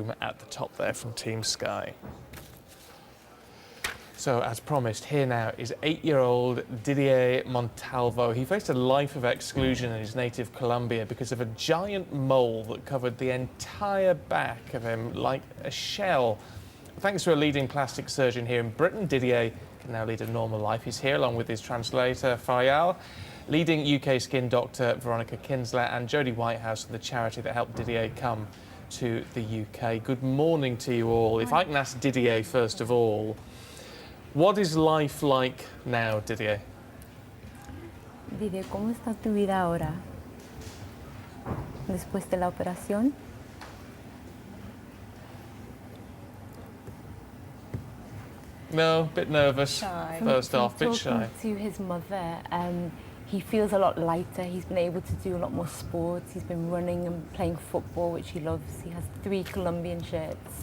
home at the top there from Team Sky. So, as promised, here now is 8-year-old Didier Montalvo. He faced a life of exclusion in his native Colombia because of a giant mole that covered the entire back of him like a shell. Thanks to a leading plastic surgeon here in Britain, Didier can now lead a normal life. He's here along with his translator, Faryal, leading UK skin doctor Veronica Kinsler, and Jodie Whitehouse, the charity that helped Didier come to the UK. Good morning to you all. If I can ask Didier first of all, what is life like now, Didier? Didier, ¿cómo está tu vida ahora? Después de la operación. No, a bit nervous. Shy. First off, bit shy. Talking to his mother, he feels a lot lighter. He's been able to do a lot more sports. He's been running and playing football, which he loves. He has 3 Colombian shirts.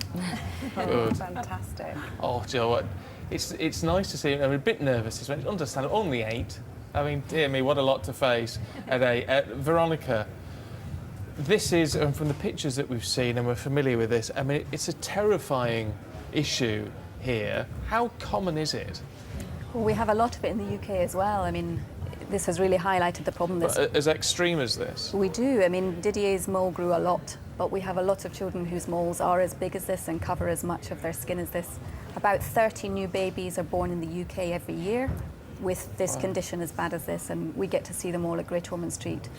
Good. Fantastic. Oh, do you know what? It's nice to see him. I'm a bit nervous. It's understandable. Only 8. I mean, dear me, what a lot to face at 8. Veronica, this is, and from the pictures that we've seen, and we're familiar with this, I mean, it's a terrifying issue here. How common is it? Well, we have a lot of it in the UK as well. I mean, this has really highlighted the problem. As extreme as this? We do. I mean, Didier's mole grew a lot, but we have a lot of children whose moles are as big as this and cover as much of their skin as this. About 30 new babies are born in the UK every year with this condition as bad as this, and we get to see them all at Great Ormond Street.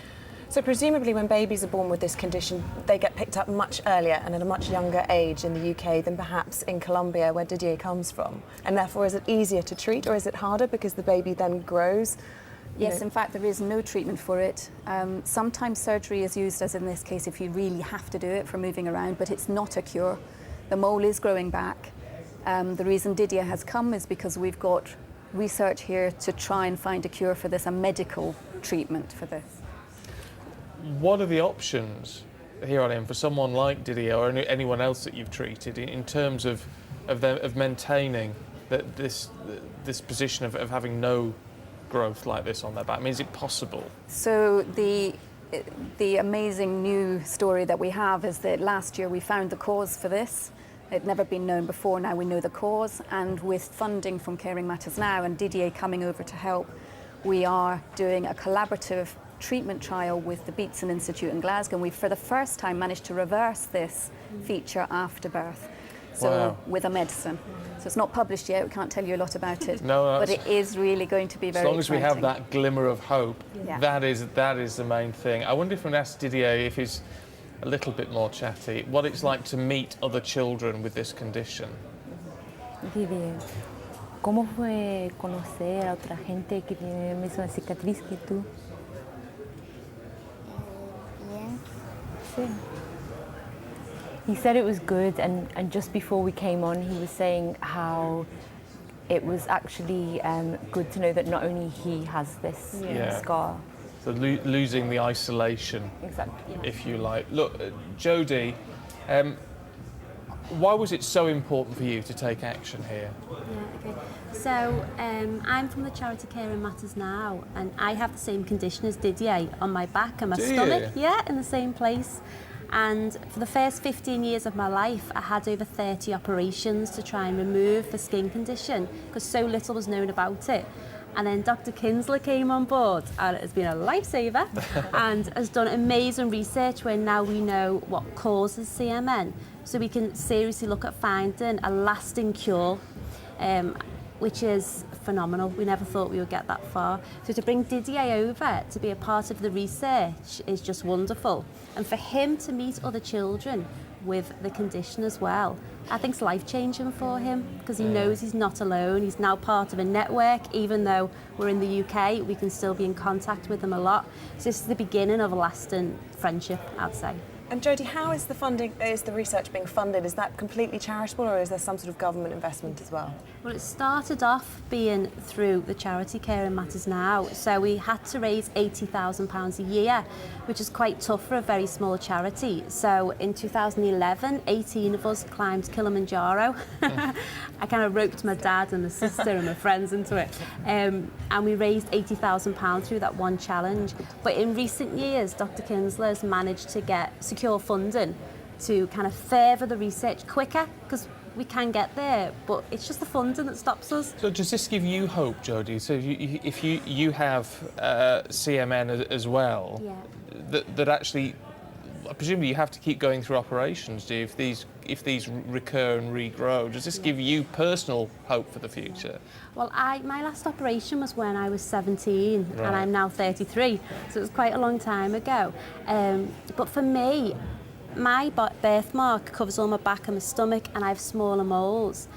So presumably when babies are born with this condition, they get picked up much earlier and at a much younger age in the UK than perhaps in Colombia, where Didier comes from. And therefore, is it easier to treat, or is it harder because the baby then grows? Yes, in fact, there is no treatment for it. Sometimes surgery is used, as in this case, if you really have to do it for moving around, but it's not a cure. The mole is growing back. The reason Didier has come is because we've got research here to try and find a cure for this, a medical treatment for this. What are the options here on him for someone like Didier or anyone else that you've treated in terms of maintaining this position of having no growth like this on their back? I mean, is it possible? So the amazing new story that we have is that last year we found the cause for this. It'd never been known before. Now we know the cause, and with funding from Caring Matters Now and Didier coming over to help, we are doing a collaborative treatment trial with the Beatson Institute in Glasgow, and we've for the first time managed to reverse this feature after birth. So Wow. with a medicine. So it's not published yet, we can't tell you a lot about it. No, but it is really going to be very as long as we have exciting. that glimmer of hope, Yeah. that is the main thing. I wonder if we can ask Didier, if he's a little bit more chatty, what it's like to meet other children with this condition. Didier, ¿cómo fue conocer a otra gente que tiene la misma cicatriz que tú? Bien. Sí. He said it was good, and just before we came on, he was saying how it was actually good to know that not only he has this Yeah. scar. So losing the isolation, Exactly. if you like. Look, Jodie, why was it so important for you to take action here? Yeah, okay. So I'm from the charity Caring Matters Now, and I have the same condition as Didier on my back and my Do you? stomach. Yeah, in the same place. And for the first 15 years of my life, I had over 30 operations to try and remove the skin condition because so little was known about it. And then Dr. Kinsler came on board, and it's been a lifesaver and has done amazing research where now we know what causes CMN. So we can seriously look at finding a lasting cure, which is phenomenal. We never thought we would get that far. So to bring Didier over to be a part of the research is just wonderful. And for him to meet other children with the condition as well, I think it's life-changing for him because he knows he's not alone. He's now part of a network. Even though we're in the UK, we can still be in contact with him a lot. So this is the beginning of a lasting friendship, I'd say. And Jodie, how is the research being funded? Is that completely charitable, or is there some sort of government investment as well? Well, it started off being through the charity Caring Matters Now. So we had to raise £80,000 a year, which is quite tough for a very small charity. So in 2011, 18 of us climbed Kilimanjaro. I kind of roped my dad and my sister and my friends into it. And we raised £80,000 through that one challenge. But in recent years, Dr. Kinsler has managed to get secure funding to kind of further the research quicker, because we can get there, but it's just the funding that stops us. So does this give you hope, Jodie? So if you have CMN as well, Yeah. that actually, presumably you have to keep going through operations, do you, if these recur and regrow? Does this give you personal hope for the future? Well, my last operation was when I was 17, Right. and I'm now 33, so it was quite a long time ago. But for me, my birthmark covers all my back and my stomach, and I have smaller moles.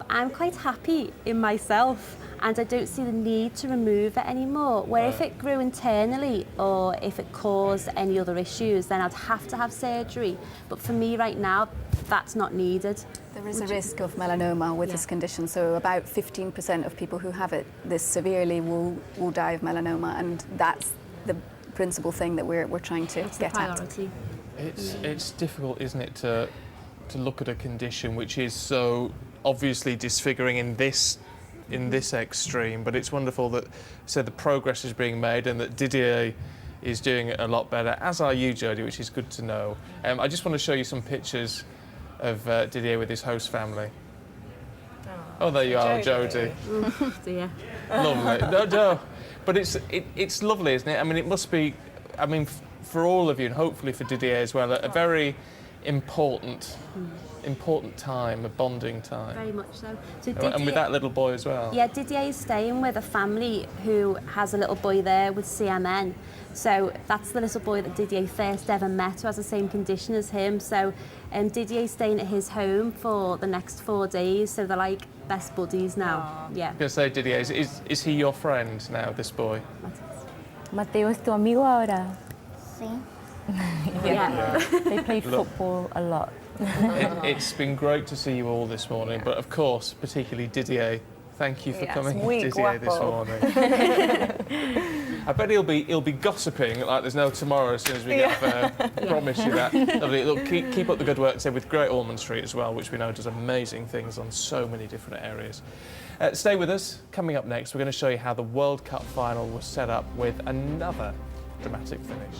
I'm quite happy in myself, and I don't see the need to remove it anymore. Where if it grew internally or if it caused any other issues, then I'd have to have surgery. But for me right now, that's not needed. There is a risk of melanoma with this condition, so about 15% of people who have it this severely will die of melanoma, and that's the principal thing that we're trying to It's the get at. priority. It's difficult, isn't it, to look at a condition which is so obviously disfiguring in this extreme, but it's wonderful that the progress is being made and that Didier is doing a lot better, as are you, Jodie, which is good to know. I just want to show you some pictures of Didier with his host family. Oh, there you are, Jodie. Dear. Lovely. No. But it's lovely, isn't it? I mean, it must be, for all of you, and hopefully for Didier as well, a very important time, a bonding time. Very much so. So And with that little boy as well. Yeah, Didier is staying with a family who has a little boy there with CMN. So that's the little boy that Didier first ever met, who has the same condition as him. So Didier's staying at his home for the next 4 days. So they're like best buddies now. Yeah. I was going to say, Didier, is he your friend now, this boy? Mateo es tu amigo ahora. Sí. Yeah. They played football a lot. It's been great to see you all this morning, but of course, particularly Didier. Thank you for coming, muy Didier, this guapo. morning. I bet he'll be gossiping like there's no tomorrow as soon as we get there. Promise you that. Lovely. Look, keep up the good work, with Great Ormond Street as well, which we know does amazing things on so many different areas. Stay with us. Coming up next, we're going to show you how the World Cup final was set up with another dramatic finish.